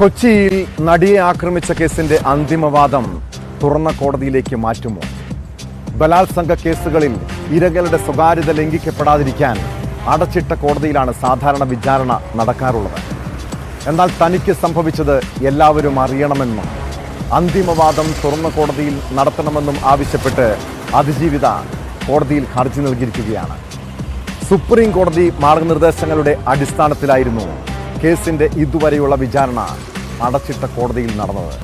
കൊച്ചിയിൽ നടിയെ ആക്രമിച്ച കേസിന്റെ അന്തിമവാദം തുറന്ന കോടതിയിലേക്ക് മാറ്റുമോ? ബലാത്സംഗ കേസുകളിൽ ഇരകളുടെ സ്വകാര്യത ലംഘിക്കപ്പെടാതിരിക്കാൻ അടച്ചിട്ട കോടതിയിലാണ് സാധാരണ വിചാരണ നടക്കാറുള്ളത്. എന്നാൽ തനിക്ക് സംഭവിച്ചത് എല്ലാവരും അറിയണമെന്നും അന്തിമവാദം തുറന്ന കോടതിയിൽ നടത്തണമെന്നും ആവശ്യപ്പെട്ട് അതിജീവിത കോടതിയിൽ ഹർജി നൽകിയിരിക്കുകയാണ്. സുപ്രീം കോടതി മാർഗനിർദ്ദേശങ്ങളുടെ അടിസ്ഥാനത്തിലായിരുന്നു കേസിന്റെ ഇതുവരെയുള്ള വിചാരണ അടച്ചിട്ട കോടതിയിൽ നടന്നത്.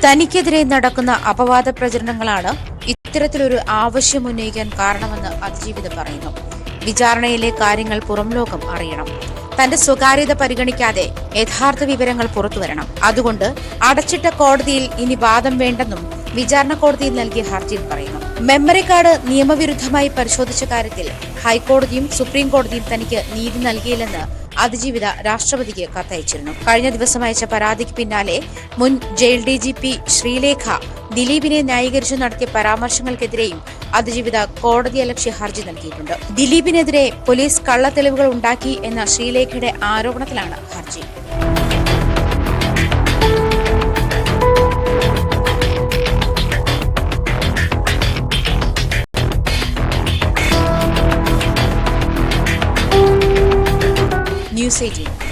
തനിക്കെതിരെ നടക്കുന്ന അപവാദ പ്രചരണങ്ങളാണ് ഇത്തരത്തിലൊരു ആവശ്യം ഉന്നയിക്കാൻ കാരണമെന്ന് അതിജീവിത പറയുന്നു. വിചാരണയിലെ കാര്യങ്ങൾ പുറം ലോകം അറിയണം. തന്റെ സ്വകാര്യത പരിഗണിക്കാതെ യഥാർത്ഥ വിവരങ്ങൾ പുറത്തുവരണം. അതുകൊണ്ട് അടച്ചിട്ട കോടതിയിൽ ഇനി വാദം വേണ്ടെന്നും വിചാരണ കോടതിയിൽ നൽകിയ ഹർജിയിൽ പറയുന്നു. മെമ്മറി കാർഡ് നിയമവിരുദ്ധമായി പരിശോധിച്ച കാര്യത്തിൽ ഹൈക്കോടതിയും സുപ്രീം കോടതിയും തനിക്ക് നീതി നൽകിയില്ലെന്ന് അതിജീവിത രാഷ്ട്രപതിക്ക് കത്തയച്ചിരുന്നു. കഴിഞ്ഞ ദിവസം അയച്ച പരാതിക്ക് പിന്നാലെ മുൻ ജയിൽ DGP ശ്രീലേഖ ദിലീപിനെ ന്യായീകരിച്ചു നടത്തിയ പരാമർശങ്ങൾക്കെതിരെയും അതിജീവിത കോടതിയലക്ഷ്യ ഹർജി നൽകിയിട്ടുണ്ട്. ദിലീപിനെതിരെ പോലീസ് കള്ളത്തെളിവുകൾ ഉണ്ടാക്കി എന്ന ശ്രീലേഖയുടെ ആരോപണത്തിലാണ് ഹർജി. News 18